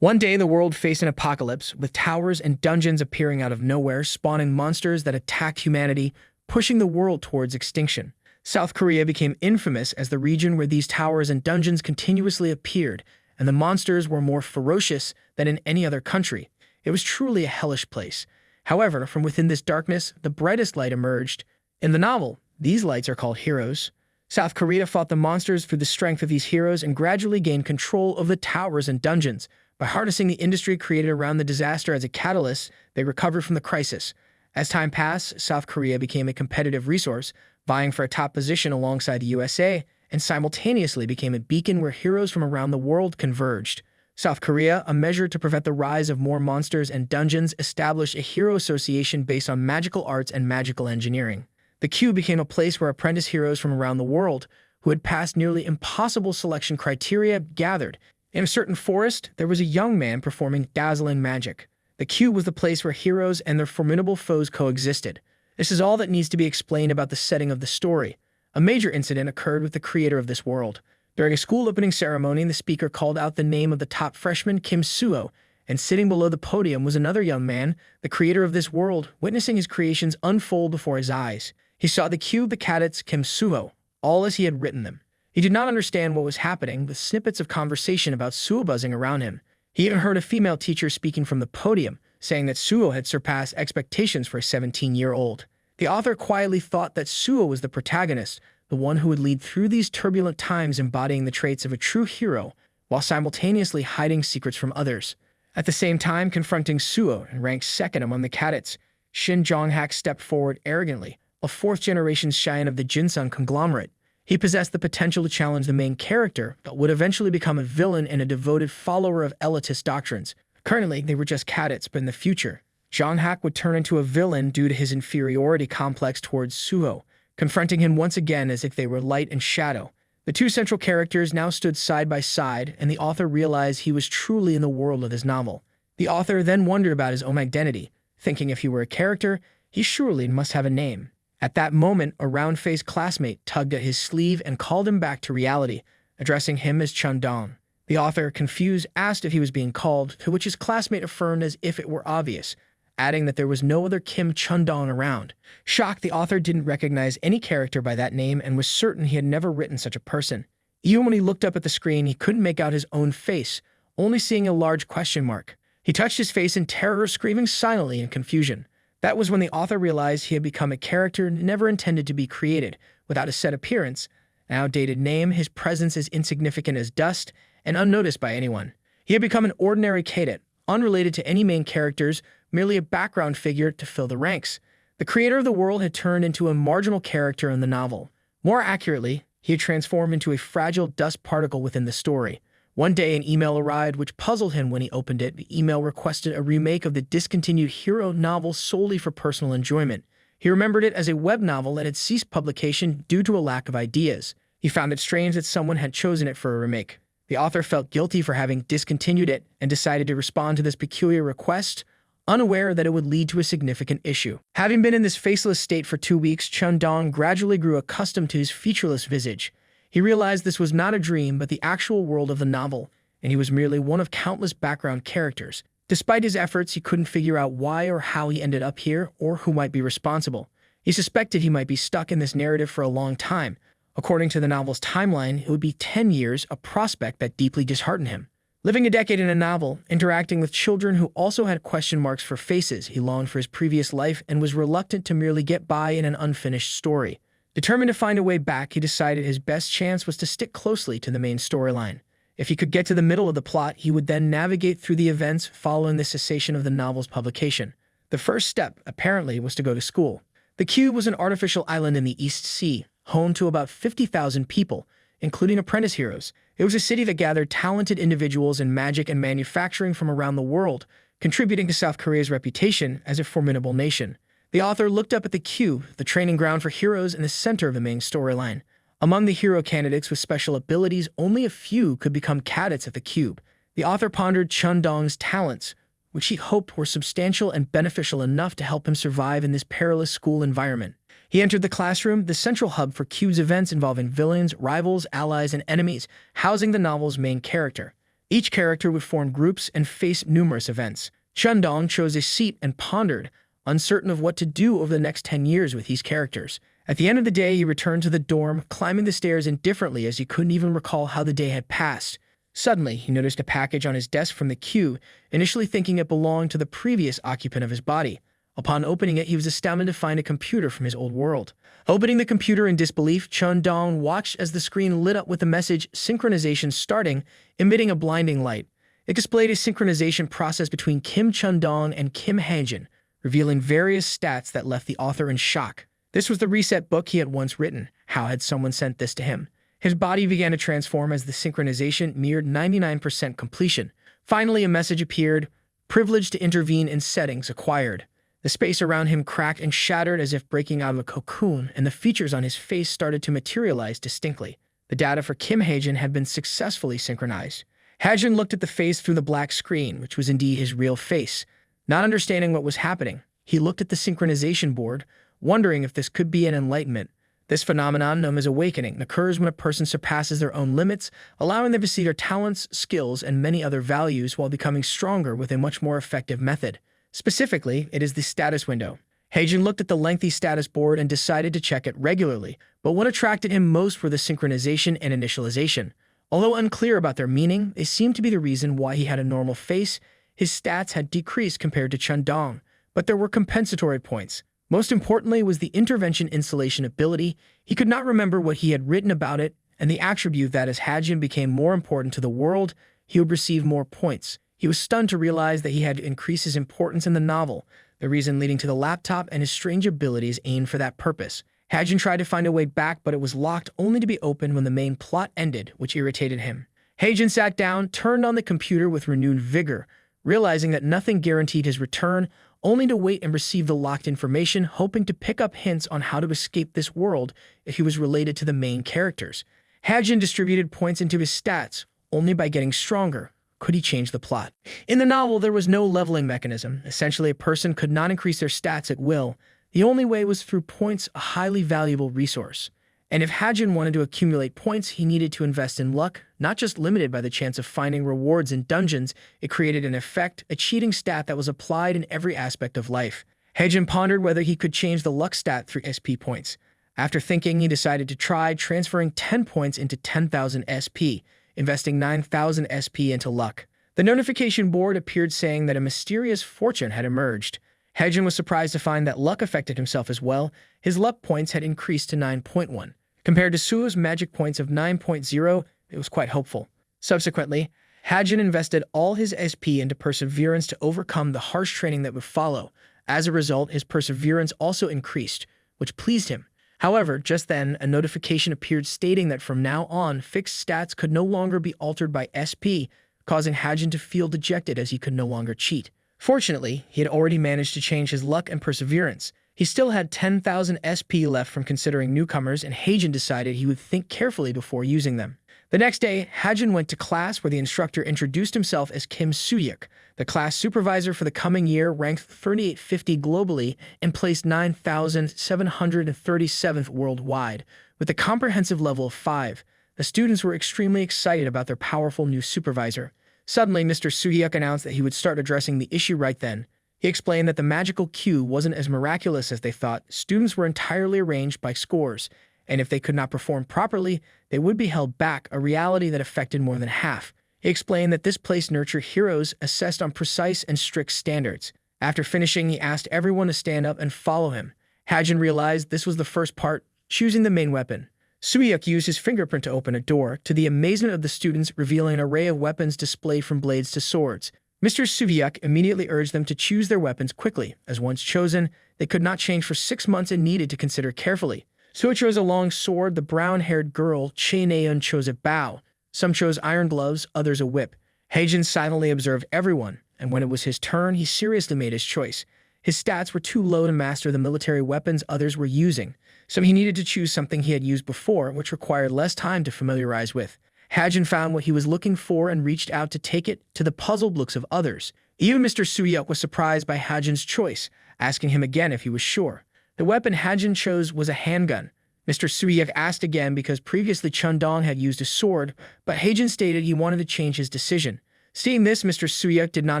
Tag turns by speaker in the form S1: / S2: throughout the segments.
S1: One day, the world faced an apocalypse, with towers and dungeons appearing out of nowhere, spawning monsters that attack humanity, pushing the world towards extinction. South Korea became infamous as the region where these towers and dungeons continuously appeared, and the monsters were more ferocious than in any other country. It was truly a hellish place. However, from within this darkness, the brightest light emerged. In the novel, these lights are called heroes. South Korea fought the monsters through the strength of these heroes and gradually gained control of the towers and dungeons. By harnessing the industry created around the disaster as a catalyst, they recovered from the crisis. As time passed, South Korea became a competitive resource, vying for a top position alongside the USA, and simultaneously became a beacon where heroes from around the world converged. South Korea, a measure to prevent the rise of more monsters and dungeons, established a hero association based on magical arts and magical engineering. The Q became a place where apprentice heroes from around the world, who had passed nearly impossible selection criteria, gathered. In a certain forest, there was a young man performing dazzling magic. The Q was the place where heroes and their formidable foes coexisted. This is all that needs to be explained about the setting of the story. A major incident occurred with the creator of this world. During a school opening ceremony, the speaker called out the name of the top freshman, Kim Suo, and sitting below the podium was another young man, the creator of this world, witnessing his creations unfold before his eyes. He saw the cube, the cadets, Kim Suo, all as he had written them. He did not understand what was happening, with snippets of conversation about Suo buzzing around him. He even heard a female teacher speaking from the podium, saying that Suo had surpassed expectations for a 17-year-old. The author quietly thought that Suo was the protagonist, the one who would lead through these turbulent times, embodying the traits of a true hero, while simultaneously hiding secrets from others. At the same time, confronting Suo and ranked second among the cadets, Shin Jong-hak stepped forward arrogantly, a fourth-generation scion of the Jinsung conglomerate. He possessed the potential to challenge the main character, but would eventually become a villain and a devoted follower of elitist doctrines. Currently, they were just cadets, but in the future, Jong-hak would turn into a villain due to his inferiority complex towards Suo, confronting him once again as if they were light and shadow. The two central characters now stood side by side, and the author realized he was truly in the world of his novel. The author then wondered about his own identity, thinking if he were a character, he surely must have a name. At that moment, a round-faced classmate tugged at his sleeve and called him back to reality, addressing him as Chun-dong. The author, confused, asked if he was being called, to which his classmate affirmed as if it were obvious, adding that there was no other Kim Chun-dong around. Shocked, the author didn't recognize any character by that name and was certain he had never written such a person. Even when he looked up at the screen, he couldn't make out his own face, only seeing a large question mark. He touched his face in terror, screaming silently in confusion. That was when the author realized he had become a character never intended to be created. Without a set appearance, an outdated name, his presence as insignificant as dust and unnoticed by anyone. He had become an ordinary cadet, unrelated to any main characters, merely a background figure to fill the ranks. The creator of the world had turned into a marginal character in the novel. More accurately, he had transformed into a fragile dust particle within the story. One day, an email arrived which puzzled him when he opened it. The email requested a remake of the discontinued hero novel solely for personal enjoyment. He remembered it as a web novel that had ceased publication due to a lack of ideas. He found it strange that someone had chosen it for a remake. The author felt guilty for having discontinued it and decided to respond to this peculiar request, unaware that it would lead to a significant issue. Having been in this faceless state for 2 weeks, Chun-dong gradually grew accustomed to his featureless visage. He realized this was not a dream, but the actual world of the novel, and he was merely one of countless background characters. Despite his efforts, he couldn't figure out why or how he ended up here, or who might be responsible. He suspected he might be stuck in this narrative for a long time. According to the novel's timeline, it would be 10 years, a prospect that deeply disheartened him. Living a decade in a novel, interacting with children who also had question marks for faces, he longed for his previous life and was reluctant to merely get by in an unfinished story. Determined to find a way back, he decided his best chance was to stick closely to the main storyline. If he could get to the middle of the plot, he would then navigate through the events following the cessation of the novel's publication. The first step, apparently, was to go to school. The Cube was an artificial island in the East Sea, home to about 50,000 people, including apprentice heroes. It was a city that gathered talented individuals in magic and manufacturing from around the world, contributing to South Korea's reputation as a formidable nation. The author looked up at the Cube, the training ground for heroes in the center of the main storyline. Among the hero candidates with special abilities, only a few could become cadets at the Cube. The author pondered Chun-dong's talents, which he hoped were substantial and beneficial enough to help him survive in this perilous school environment. He entered the classroom, the central hub for Cube's events involving villains, rivals, allies, and enemies, housing the novel's main character. Each character would form groups and face numerous events. Chundong chose a seat and pondered, uncertain of what to do over the next 10 years with these characters. At the end of the day, he returned to the dorm, climbing the stairs indifferently as he couldn't even recall how the day had passed. Suddenly, he noticed a package on his desk from the queue, initially thinking it belonged to the previous occupant of his body. Upon opening it, he was astounded to find a computer from his old world. Opening the computer in disbelief, Chundong watched as the screen lit up with the message "Synchronization starting," emitting a blinding light. It displayed a synchronization process between Kim Chundong and Kim Haejin, revealing various stats that left the author in shock. This was the reset book he had once written. How had someone sent this to him? His body began to transform as the synchronization neared 99% completion. Finally, a message appeared: "Privilege to intervene in settings acquired." The space around him cracked and shattered as if breaking out of a cocoon, and the features on his face started to materialize distinctly. The data for Kim Haejin had been successfully synchronized. Haejin looked at the face through the black screen, which was indeed his real face. Not understanding what was happening, he looked at the synchronization board, wondering if this could be an enlightenment. This phenomenon, known as awakening, occurs when a person surpasses their own limits, allowing them to see their talents, skills, and many other values while becoming stronger with a much more effective method. Specifically, it is the status window. Haejin looked at the lengthy status board and decided to check it regularly, but what attracted him most were the synchronization and initialization. Although unclear about their meaning, they seemed to be the reason why he had a normal face. His stats had decreased compared to Chundong, but there were compensatory points. Most importantly was the intervention installation ability. He could not remember what he had written about it, and the attribute that as Haejin became more important to the world, he would receive more points. He was stunned to realize that he had increased his importance in the novel, the reason leading to the laptop and his strange abilities aimed for that purpose. Haejin tried to find a way back, but it was locked only to be opened when the main plot ended, which irritated him. Haejin sat down, turned on the computer with renewed vigor, realizing that nothing guaranteed his return, only to wait and receive the locked information, hoping to pick up hints on how to escape this world if he was related to the main characters. Haejin distributed points into his stats, only by getting stronger could he change the plot. In the novel, there was no leveling mechanism. Essentially, a person could not increase their stats at will. The only way was through points, a highly valuable resource. And if Haejin wanted to accumulate points, he needed to invest in luck, not just limited by the chance of finding rewards in dungeons. It created an effect, a cheating stat that was applied in every aspect of life. Haejin pondered whether he could change the luck stat through SP points. After thinking, he decided to try transferring 10 points into 10,000 SP, investing 9,000 SP into luck. The notification board appeared saying that a mysterious fortune had emerged. Haejin was surprised to find that luck affected himself as well. His luck points had increased to 9.1. Compared to Suo's magic points of 9.0, it was quite hopeful. Subsequently, Haejin invested all his SP into perseverance to overcome the harsh training that would follow. As a result, his perseverance also increased, which pleased him. However, just then, a notification appeared stating that from now on, fixed stats could no longer be altered by SP, causing Haejin to feel dejected as he could no longer cheat. Fortunately, he had already managed to change his luck and perseverance. He still had 10,000 SP left from considering newcomers, and Haejin decided he would think carefully before using them. The next day, Haejin went to class where the instructor introduced himself as Kim Soo-hyuk, the class supervisor for the coming year, ranked 3850 globally and placed 9,737th worldwide, with a comprehensive level of 5. The students were extremely excited about their powerful new supervisor. Suddenly, Mr. Soo-hyuk announced that he would start addressing the issue right then. He explained that the magical queue wasn't as miraculous as they thought. Students were entirely arranged by scores, and if they could not perform properly, they would be held back, a reality that affected more than half. He explained that this place nurtured heroes assessed on precise and strict standards. After finishing, he asked everyone to stand up and follow him. Haejin realized this was the first part, choosing the main weapon. Soo-hyuk used his fingerprint to open a door, to the amazement of the students, revealing an array of weapons displayed from blades to swords. Mr. Soo-hyuk immediately urged them to choose their weapons quickly, as once chosen, they could not change for 6 months and needed to consider carefully. Suo chose a long sword, the brown-haired girl, Chae Naeun, chose a bow. Some chose iron gloves, others a whip. Haejin silently observed everyone, and when it was his turn, he seriously made his choice. His stats were too low to master the military weapons others were using, so he needed to choose something he had used before, which required less time to familiarize with. Haejin found what he was looking for and reached out to take it to the puzzled looks of others. Even Mr. Soo-hyuk was surprised by Haejin's choice, asking him again if he was sure. The weapon Haejin chose was a handgun. Mr. Suyak asked again because previously Chundong had used a sword, but Heijin stated he wanted to change his decision. Seeing this, Mr. Suyak did not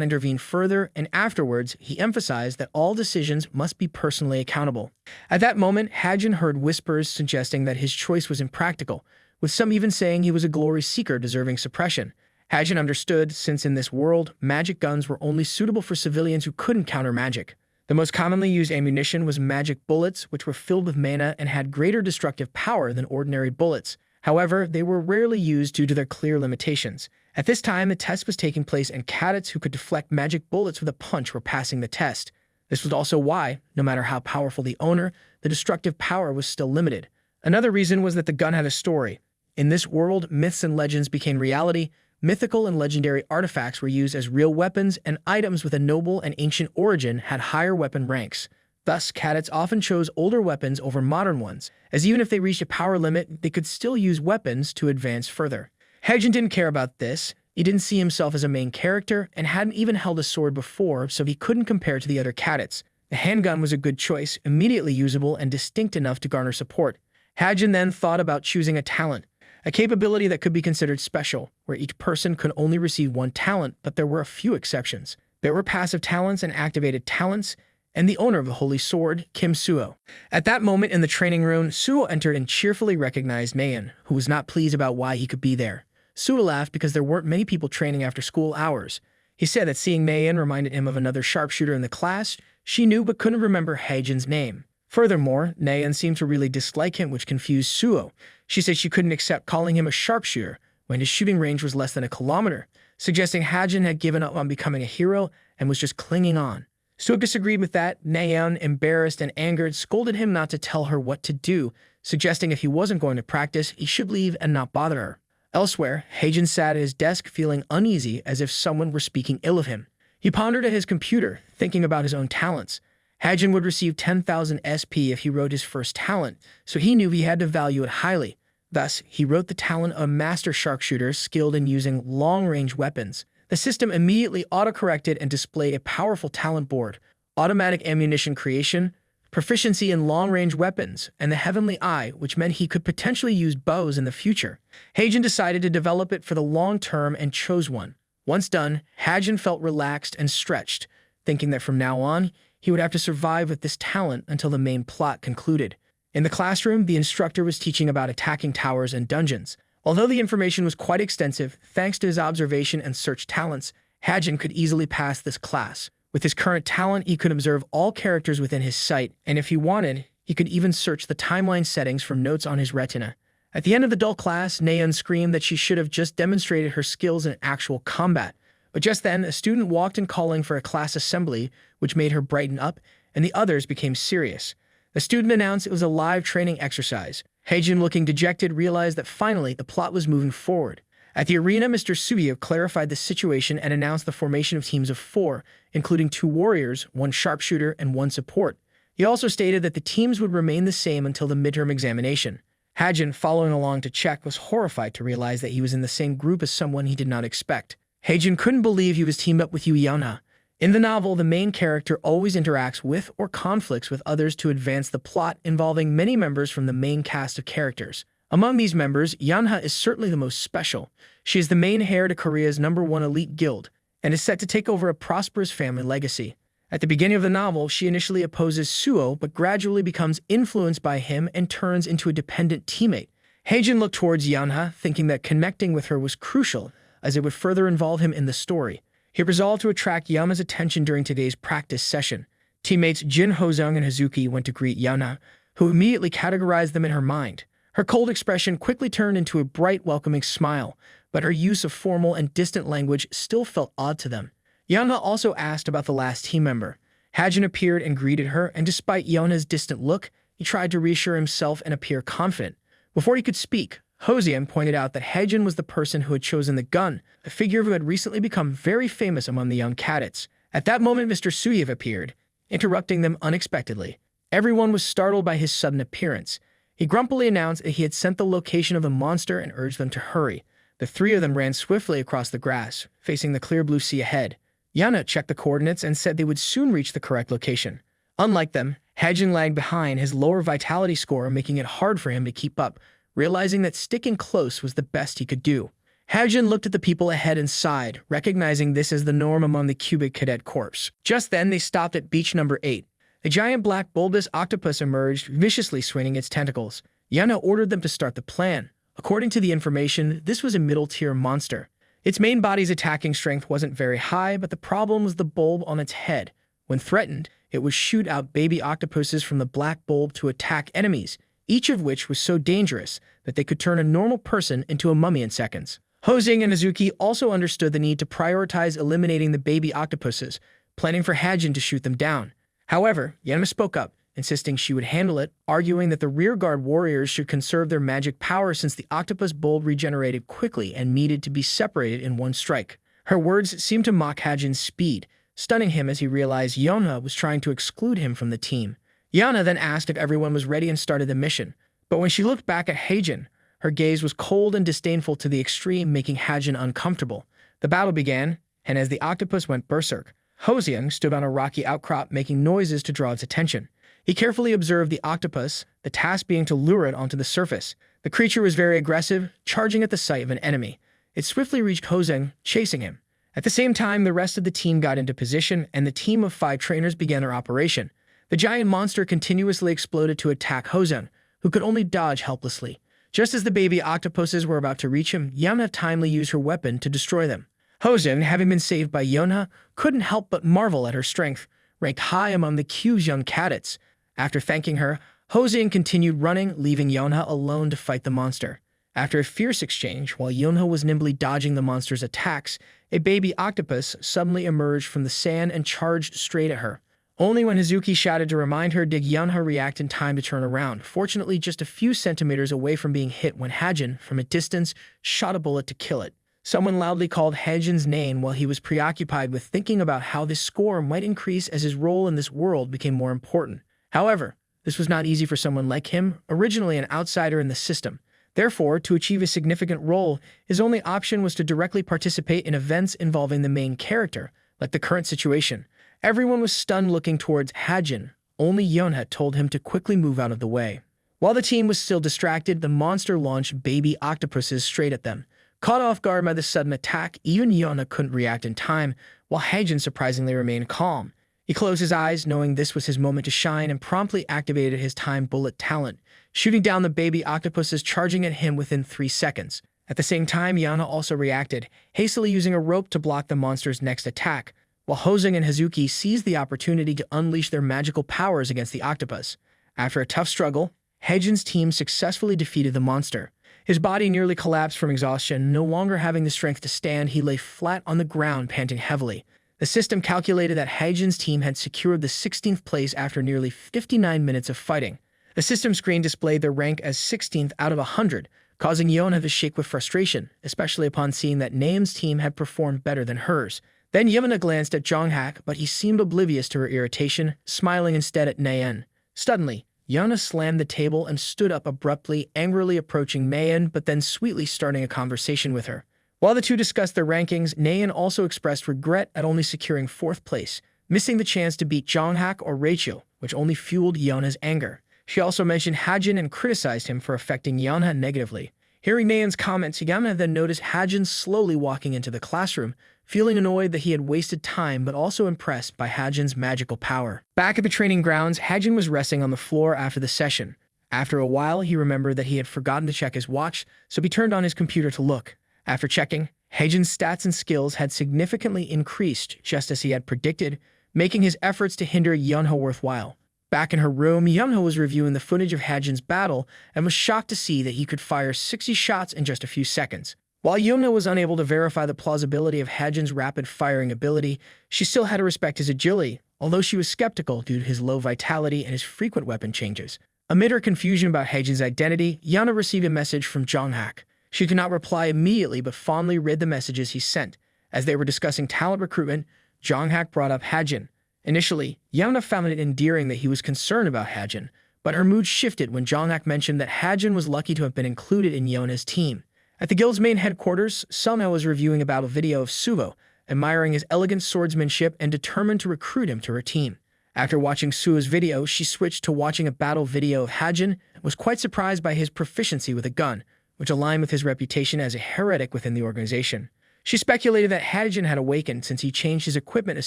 S1: intervene further, and afterwards, he emphasized that all decisions must be personally accountable. At that moment, Heijin heard whispers suggesting that his choice was impractical, with some even saying he was a glory seeker deserving suppression. Heijin understood, since in this world, magic guns were only suitable for civilians who couldn't counter magic. The most commonly used ammunition was magic bullets, which were filled with mana and had greater destructive power than ordinary bullets. However, they were rarely used due to their clear limitations. At this time, the test was taking place, and cadets who could deflect magic bullets with a punch were passing the test. This was also why, no matter how powerful the owner, the destructive power was still limited. Another reason was that the gun had a story. In this world, myths and legends became reality. Mythical and legendary artifacts were used as real weapons, and items with a noble and ancient origin had higher weapon ranks. Thus, cadets often chose older weapons over modern ones, as even if they reached a power limit, they could still use weapons to advance further. Heijin didn't care about this. He didn't see himself as a main character and hadn't even held a sword before, so he couldn't compare to the other cadets. The handgun was a good choice, immediately usable and distinct enough to garner support. Heijin then thought about choosing a talent, a capability that could be considered special, where each person could only receive one talent, but there were a few exceptions. There were passive talents and activated talents, and the owner of the Holy Sword, Kim Suo. At that moment in the training room, Suo entered and cheerfully recognized Mayan, who was not pleased about why he could be there. Suo laughed because there weren't many people training after school hours. He said that seeing Mayan reminded him of another sharpshooter in the class she knew but couldn't remember Heijin's name. Furthermore, Mayan seemed to really dislike him, which confused Suo. She said she couldn't accept calling him a sharpshooter when his shooting range was less than a kilometer, suggesting Heijin had given up on becoming a hero and was just clinging on. Suo disagreed with that. Nayeon, embarrassed and angered, scolded him not to tell her what to do, suggesting if he wasn't going to practice, he should leave and not bother her. Elsewhere, Heijin sat at his desk feeling uneasy as if someone were speaking ill of him. He pondered at his computer, thinking about his own talents. Heijin would receive 10,000 SP if he wrote his first talent, so he knew he had to value it highly. Thus, he wrote the talent of a master sharpshooter skilled in using long-range weapons. The system immediately autocorrected and displayed a powerful talent board, automatic ammunition creation, proficiency in long-range weapons, and the Heavenly Eye, which meant he could potentially use bows in the future. Heijin decided to develop it for the long term and chose one. Once done, Heijin felt relaxed and stretched, thinking that from now on, he would have to survive with this talent until the main plot concluded. In the classroom, the instructor was teaching about attacking towers and dungeons. Although the information was quite extensive, thanks to his observation and search talents, Heijin could easily pass this class. With his current talent, he could observe all characters within his sight, and if he wanted, he could even search the timeline settings from notes on his retina. At the end of the dull class, Nayeon screamed that she should have just demonstrated her skills in actual combat. But just then, a student walked in calling for a class assembly, which made her brighten up, and the others became serious. The student announced it was a live training exercise. Heijin, looking dejected, realized that finally the plot was moving forward. At the arena, Mr. Suyo clarified the situation and announced the formation of teams of 4, including 2 warriors, 1 sharpshooter, and 1 support. He also stated that the teams would remain the same until the midterm examination. Heijin, following along to check, was horrified to realize that he was in the same group as someone he did not expect. Heijin couldn't believe he was teamed up with Yu Yeonha. In the novel, the main character always interacts with or conflicts with others to advance the plot, involving many members from the main cast of characters. Among these members, Yeonha is certainly the most special. She is the main heir to Korea's #1 elite guild, and is set to take over a prosperous family legacy. At the beginning of the novel, she initially opposes Suo, but gradually becomes influenced by him and turns into a dependent teammate. Heijin looked towards Yeonha, thinking that connecting with her was crucial, as it would further involve him in the story. He resolved to attract Yeonha's attention during today's practice session. Teammates Jin Hozung and Hazuki went to greet Yeonha, who immediately categorized them in her mind. Her cold expression quickly turned into a bright, welcoming smile, but her use of formal and distant language still felt odd to them. Yeonha also asked about the last team member. Heijin appeared and greeted her, and despite Yeonha's distant look, he tried to reassure himself and appear confident. Before he could speak, Hosiem pointed out that Heijin was the person who had chosen the gun, a figure who had recently become very famous among the young cadets. At that moment, Mr. Suyev appeared, interrupting them unexpectedly. Everyone was startled by his sudden appearance. He grumpily announced that he had sent the location of the monster and urged them to hurry. The 3 of them ran swiftly across the grass, facing the clear blue sea ahead. Yeonha checked the coordinates and said they would soon reach the correct location. Unlike them, Hajin lagged behind, his lower vitality score making it hard for him to keep up, realizing that sticking close was the best he could do. Hajin looked at the people ahead and sighed, recognizing this as the norm among the cubic cadet corps. Just then, they stopped at beach number 8. A giant black bulbous octopus emerged, viciously swinging its tentacles. Yana ordered them to start the plan. According to the information, this was a middle-tier monster. Its main body's attacking strength wasn't very high, but the problem was the bulb on its head. When threatened, it would shoot out baby octopuses from the black bulb to attack enemies, each of which was so dangerous that they could turn a normal person into a mummy in seconds. Hosing and Azuki also understood the need to prioritize eliminating the baby octopuses, planning for Hajin to shoot them down. However, Yanma spoke up, insisting she would handle it, arguing that the rearguard warriors should conserve their magic power since the octopus bulb regenerated quickly and needed to be separated in one strike. Her words seemed to mock Hajin's speed, stunning him as he realized Yona was trying to exclude him from the team. Yana then asked if everyone was ready and started the mission, but when she looked back at Hajin, her gaze was cold and disdainful to the extreme, making Hajin uncomfortable. The battle began, and as the octopus went berserk, Hoseung stood on a rocky outcrop making noises to draw its attention. He carefully observed the octopus, the task being to lure it onto the surface. The creature was very aggressive, charging at the sight of an enemy. It swiftly reached Hoseung, chasing him. At the same time, the rest of the team got into position, and the team of 5 trainers began their operation. The giant monster continuously exploded to attack Hoseung, who could only dodge helplessly. Just as the baby octopuses were about to reach him, Yona timely used her weapon to destroy them. Hoseung, having been saved by Yona, couldn't help but marvel at her strength, ranked high among the Q's young cadets. After thanking her, Hoseung continued running, leaving Yona alone to fight the monster. After a fierce exchange, while Yona was nimbly dodging the monster's attacks, a baby octopus suddenly emerged from the sand and charged straight at her. Only when Hazuki shouted to remind her did Yonha react in time to turn around, fortunately just a few centimeters away from being hit when Hajin, from a distance, shot a bullet to kill it. Someone loudly called Hajin's name while he was preoccupied with thinking about how this score might increase as his role in this world became more important. However, this was not easy for someone like him, originally an outsider in the system. Therefore, to achieve a significant role, his only option was to directly participate in events involving the main character, like the current situation. Everyone was stunned looking towards Hajin. Only Yonha told him to quickly move out of the way. While the team was still distracted, the monster launched baby octopuses straight at them. Caught off guard by the sudden attack, even Yonha couldn't react in time, while Hajin surprisingly remained calm. He closed his eyes, knowing this was his moment to shine, and promptly activated his time bullet talent, shooting down the baby octopuses charging at him within 3 seconds. At the same time, Yana also reacted, hastily using a rope to block the monster's next attack, while Hoseung and Hazuki seized the opportunity to unleash their magical powers against the octopus. After a tough struggle, Hajin's team successfully defeated the monster. His body nearly collapsed from exhaustion. No longer having the strength to stand, he lay flat on the ground, panting heavily. The system calculated that Hajin's team had secured the 16th place after nearly 59 minutes of fighting. The system screen displayed their rank as 16th out of 100, causing Yona to shake with frustration, especially upon seeing that Naeum's team had performed better than hers. Then Yemena glanced at Jonghak, but he seemed oblivious to her irritation, smiling instead at Naeun. Suddenly, Yona slammed the table and stood up abruptly, angrily approaching Naeun, but then sweetly starting a conversation with her. While the two discussed their rankings, Naeun also expressed regret at only securing 4th place, missing the chance to beat Jonghak or Rachel, which only fueled Yona's anger. She also mentioned Hajin and criticized him for affecting Yonha negatively. Hearing Naeun's comments, Yona then noticed Hajin slowly walking into the classroom, feeling annoyed that he had wasted time but also impressed by Hajin's magical power. Back at the training grounds, Hajin was resting on the floor after the session. After a while, he remembered that he had forgotten to check his watch, so he turned on his computer to look. After checking, Hajin's stats and skills had significantly increased, just as he had predicted, making his efforts to hinder Yonha worthwhile. Back in her room, Yonha was reviewing the footage of Hajin's battle and was shocked to see that he could fire 60 shots in just a few seconds. While Yonha was unable to verify the plausibility of Hajin's rapid firing ability, she still had to respect his agility, although she was skeptical due to his low vitality and his frequent weapon changes. Amid her confusion about Hajin's identity, Yonha received a message from Jonghak. She could not reply immediately but fondly read the messages he sent. As they were discussing talent recruitment, Jonghak brought up Hajin. Initially, Yonha found it endearing that he was concerned about Hajin, but her mood shifted when Jonghak mentioned that Hajin was lucky to have been included in Yonha's team. At the guild's main headquarters, Selma was reviewing a battle video of Suvo, admiring his elegant swordsmanship and determined to recruit him to her team. After watching Suo's video, she switched to watching a battle video of Hajin and was quite surprised by his proficiency with a gun, which aligned with his reputation as a heretic within the organization. She speculated that Hajin had awakened since he changed his equipment as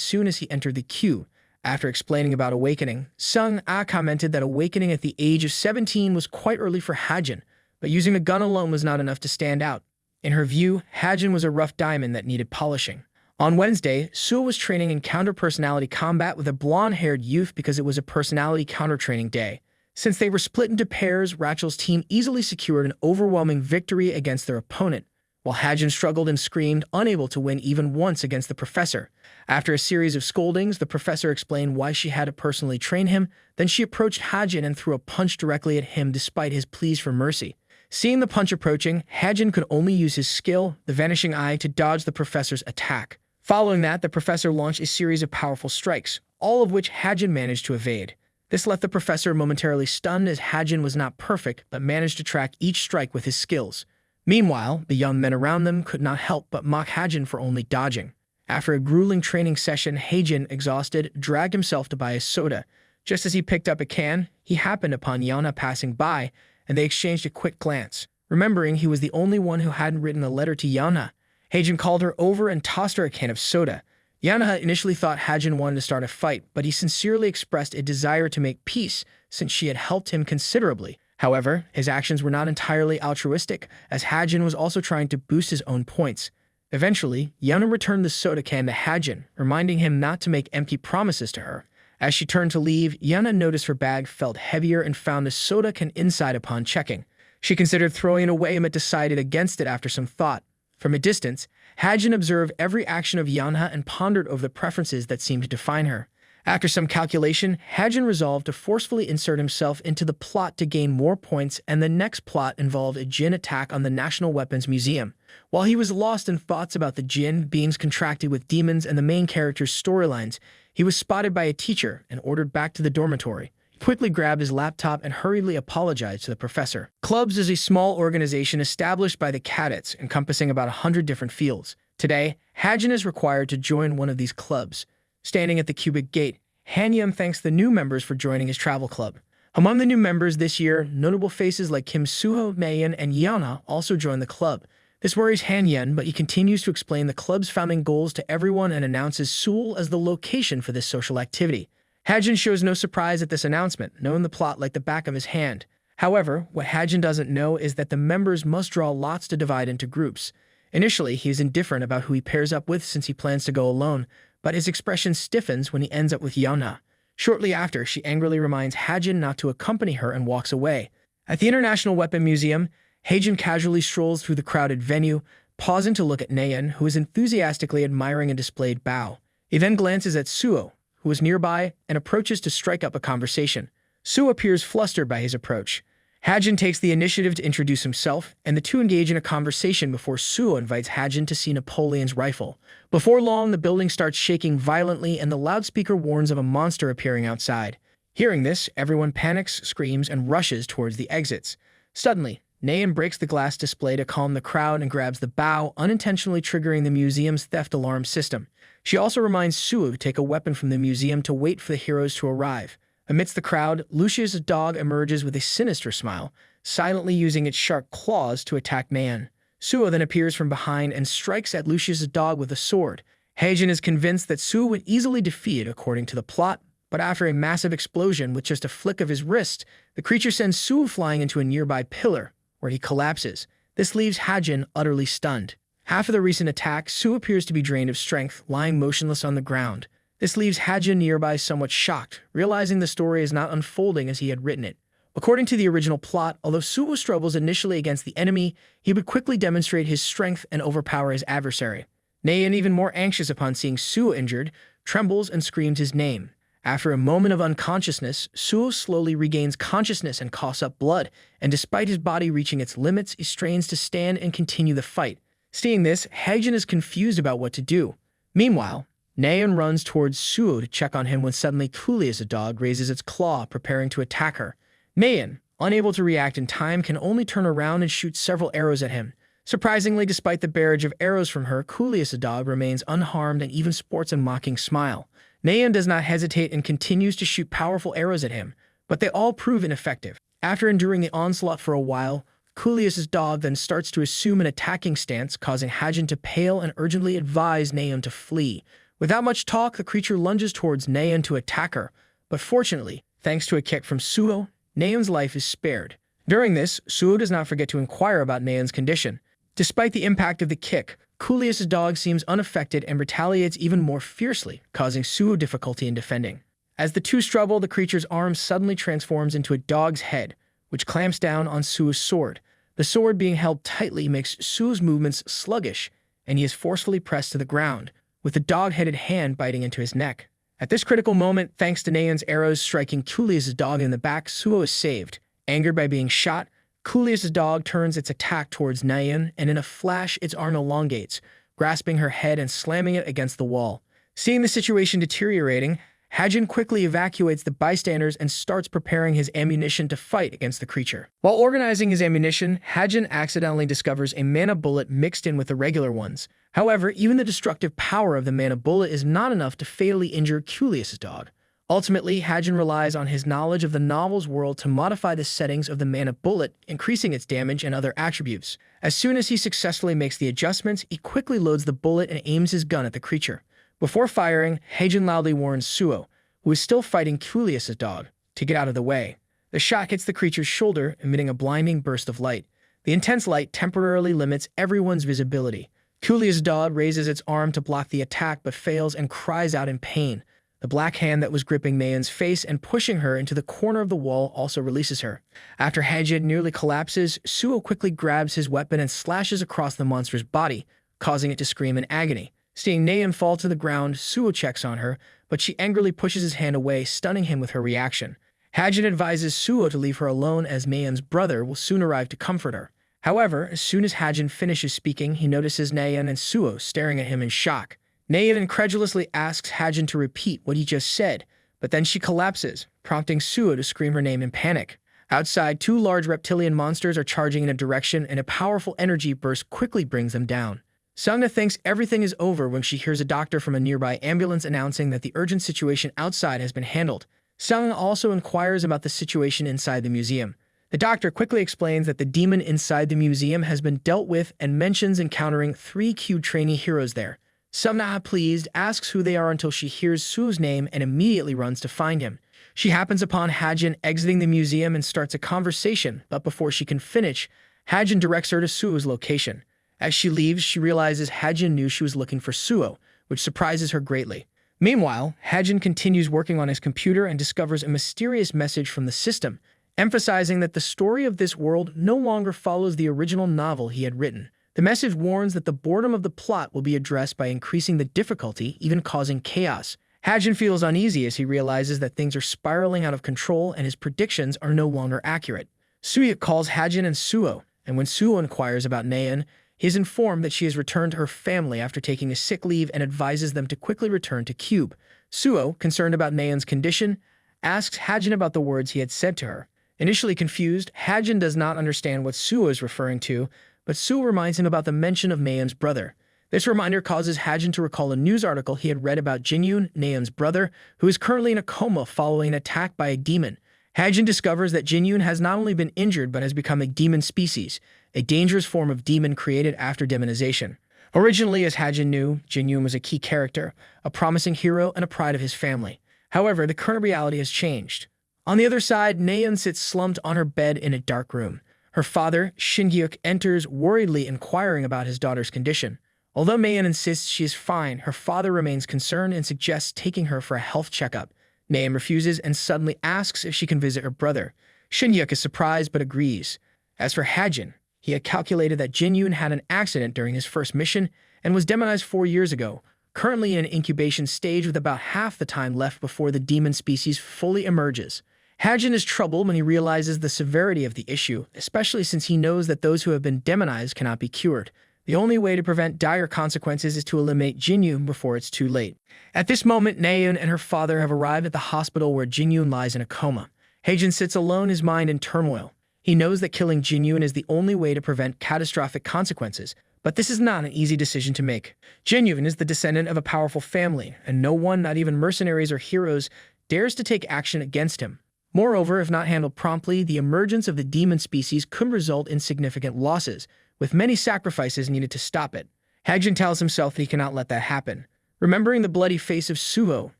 S1: soon as he entered the queue. After explaining about awakening, Sung Ah commented that awakening at the age of 17 was quite early for Hajin, but using a gun alone was not enough to stand out. In her view, Hajin was a rough diamond that needed polishing. On Wednesday, Suo was training in counter-personality combat with a blonde-haired youth because it was a personality counter-training day. Since they were split into pairs, Rachel's team easily secured an overwhelming victory against their opponent, while Hajin struggled and screamed, unable to win even once against the professor. After a series of scoldings, the professor explained why she had to personally train him. Then she approached Hajin and threw a punch directly at him despite his pleas for mercy. Seeing the punch approaching, Hajin could only use his skill, the Vanishing Eye, to dodge the professor's attack. Following that, the professor launched a series of powerful strikes, all of which Hajin managed to evade. This left the professor momentarily stunned as Hajin was not perfect but managed to track each strike with his skills. Meanwhile, the young men around them could not help but mock Hajin for only dodging. After a grueling training session, Hajin, exhausted, dragged himself to buy a soda. Just as he picked up a can, he happened upon Yana passing by, and they exchanged a quick glance. Remembering he was the only one who hadn't written a letter to Yana, Hajin called her over and tossed her a can of soda. Yana initially thought Hajin wanted to start a fight, but he sincerely expressed a desire to make peace since she had helped him considerably. However, his actions were not entirely altruistic, as Hajin was also trying to boost his own points. Eventually, Yana returned the soda can to Hajin, reminding him not to make empty promises to her. As she turned to leave, Yana noticed her bag felt heavier and found the soda can inside upon checking. She considered throwing it away but decided against it after some thought. From a distance, Hajin observed every action of Yana and pondered over the preferences that seemed to define her. After some calculation, Hajin resolved to forcefully insert himself into the plot to gain more points, and the next plot involved a Jinn attack on the National Weapons Museum. While he was lost in thoughts about the Jinn, beings contracted with demons, and the main character's storylines, he was spotted by a teacher and ordered back to the dormitory. He quickly grabbed his laptop and hurriedly apologized to the professor. Clubs is a small organization established by the cadets, encompassing about 100 different fields. Today, Hajin is required to join one of these clubs. Standing at the cubic gate, Hanyum thanks the new members for joining his travel club. Among the new members this year, notable faces like Kim Suho, Mayan, and Yana also joined the club. This worries Hanyun, but he continues to explain the club's founding goals to everyone and announces Seoul as the location for this social activity. Hajin shows no surprise at this announcement, knowing the plot like the back of his hand. However, what Hajin doesn't know is that the members must draw lots to divide into groups. Initially, he is indifferent about who he pairs up with since he plans to go alone, but his expression stiffens when he ends up with Yana. Shortly after, she angrily reminds Hajin not to accompany her and walks away. At the International Weapon Museum, Hajin casually strolls through the crowded venue, pausing to look at Nayan, who is enthusiastically admiring a displayed bow. He then glances at Suo, who is nearby, and approaches to strike up a conversation. Suo appears flustered by his approach. Hajin takes the initiative to introduce himself, and the two engage in a conversation before Suo invites Hajin to see Napoleon's rifle. Before long, the building starts shaking violently, and the loudspeaker warns of a monster appearing outside. Hearing this, everyone panics, screams, and rushes towards the exits. Suddenly, Nayan breaks the glass display to calm the crowd and grabs the bow, unintentionally triggering the museum's theft alarm system. She also reminds Suo to take a weapon from the museum to wait for the heroes to arrive. Amidst the crowd, Lucia's dog emerges with a sinister smile, silently using its sharp claws to attack Nayan. Suo then appears from behind and strikes at Lucia's dog with a sword. Hajin is convinced that Suo would easily defeat it according to the plot, but after a massive explosion with just a flick of his wrist, the creature sends Suo flying into a nearby pillar, where he collapses. This leaves Hajin utterly stunned. After the recent attack, Suo appears to be drained of strength, lying motionless on the ground. This leaves Hajin nearby somewhat shocked, realizing the story is not unfolding as he had written it. According to the original plot, although Suo struggles initially against the enemy, he would quickly demonstrate his strength and overpower his adversary. Nayan, even more anxious upon seeing Suo injured, trembles and screams his name. After a moment of unconsciousness, Suo slowly regains consciousness and coughs up blood, and despite his body reaching its limits, he strains to stand and continue the fight. Seeing this, Hajin is confused about what to do. Meanwhile, Nayan runs towards Suo to check on him when suddenly Kuli's dog raises its claw, preparing to attack her. Nayan, unable to react in time, can only turn around and shoot several arrows at him. Surprisingly, despite the barrage of arrows from her, Kuli's dog remains unharmed and even sports a mocking smile. Naeun does not hesitate and continues to shoot powerful arrows at him, but they all prove ineffective. After enduring the onslaught for a while, Coolius's dog then starts to assume an attacking stance, causing Hajin to pale and urgently advise Naeun to flee. Without much talk, the creature lunges towards Naeun to attack her, but fortunately, thanks to a kick from Suo, Naeun's life is spared. During this, Suo does not forget to inquire about Naeun's condition. Despite the impact of the kick, Coolius's dog seems unaffected and retaliates even more fiercely, causing Suo difficulty in defending. As the two struggle, the creature's arm suddenly transforms into a dog's head, which clamps down on Suo's sword. The sword being held tightly makes Suo's movements sluggish, and he is forcefully pressed to the ground, with the dog-headed hand biting into his neck. At this critical moment, thanks to Naeun's arrows striking Coolius's dog in the back, Suo is saved. Angered by being shot, Coolius's dog turns its attack towards Naeun, and in a flash, its arm elongates, grasping her head and slamming it against the wall. Seeing the situation deteriorating, Hajin quickly evacuates the bystanders and starts preparing his ammunition to fight against the creature. While organizing his ammunition, Hajin accidentally discovers a mana bullet mixed in with the regular ones. However, even the destructive power of the mana bullet is not enough to fatally injure Coolius's dog. Ultimately, Hajin relies on his knowledge of the novel's world to modify the settings of the mana bullet, increasing its damage and other attributes. As soon as he successfully makes the adjustments, he quickly loads the bullet and aims his gun at the creature. Before firing, Hajin loudly warns Suo, who is still fighting Coolius's dog, to get out of the way. The shot hits the creature's shoulder, emitting a blinding burst of light. The intense light temporarily limits everyone's visibility. Coolius's dog raises its arm to block the attack but fails and cries out in pain. The black hand that was gripping Naeun's face and pushing her into the corner of the wall also releases her. After Hajin nearly collapses, Suo quickly grabs his weapon and slashes across the monster's body, causing it to scream in agony. Seeing Naeun fall to the ground, Suo checks on her, but she angrily pushes his hand away, stunning him with her reaction. Hajin advises Suo to leave her alone as Naeun's brother will soon arrive to comfort her. However, as soon as Hajin finishes speaking, he notices Naeun and Suo staring at him in shock. Naeun incredulously asks Hajin to repeat what he just said, but then she collapses, prompting Suo to scream her name in panic. Outside, two large reptilian monsters are charging in a direction, and a powerful energy burst quickly brings them down. Sungna thinks everything is over when she hears a doctor from a nearby ambulance announcing that the urgent situation outside has been handled. Sungna also inquires about the situation inside the museum. The doctor quickly explains that the demon inside the museum has been dealt with and mentions encountering 3 Q trainee heroes there. Sungna, pleased, asks who they are until she hears Suo's name and immediately runs to find him. She happens upon Hajin exiting the museum and starts a conversation, but before she can finish, Hajin directs her to Suo's location. As she leaves, she realizes Hajin knew she was looking for Suo, which surprises her greatly. Meanwhile, Hajin continues working on his computer and discovers a mysterious message from the system, emphasizing that the story of this world no longer follows the original novel he had written. The message warns that the boredom of the plot will be addressed by increasing the difficulty, even causing chaos. Hajin feels uneasy as he realizes that things are spiraling out of control and his predictions are no longer accurate. Suyuk calls Hajin and Suo, and when Suo inquires about Naeun, he is informed that she has returned to her family after taking a sick leave and advises them to quickly return to Cube. Suo, concerned about Naeun's condition, asks Hajin about the words he had said to her. Initially confused, Hajin does not understand what Suo is referring to, but Suo reminds him about the mention of Naeun's brother. This reminder causes Hajin to recall a news article he had read about Jinyun, Naeun's brother, who is currently in a coma following an attack by a demon. Hajin discovers that Jinyun has not only been injured but has become a demon species, a dangerous form of demon created after demonization. Originally, as Hajin knew, Jinyun was a key character, a promising hero, and a pride of his family. However, the current reality has changed. On the other side, Naeun sits slumped on her bed in a dark room. Her father, Shingyuk, enters worriedly inquiring about his daughter's condition. Although Naeun insists she is fine, her father remains concerned and suggests taking her for a health checkup. Naeun refuses and suddenly asks if she can visit her brother. Shingyuk is surprised but agrees. As for Hajin, he had calculated that Jinyun had an accident during his first mission and was demonized 4 years ago, currently in an incubation stage with about half the time left before the demon species fully emerges. Hajin is troubled when he realizes the severity of the issue, especially since he knows that those who have been demonized cannot be cured. The only way to prevent dire consequences is to eliminate Jinyun before it's too late. At this moment, Naeun and her father have arrived at the hospital where Jinyun lies in a coma. Hajin sits alone, his mind in turmoil. He knows that killing Jinyun is the only way to prevent catastrophic consequences, But this is not an easy decision to make. Jin is the descendant of a powerful family, and no one, not even mercenaries or heroes, dares to take action against him. Moreover, if not handled promptly, the emergence of the demon species could result in significant losses, with many sacrifices needed to stop it. Haejin tells himself that he cannot let that happen. Remembering the bloody face of Suho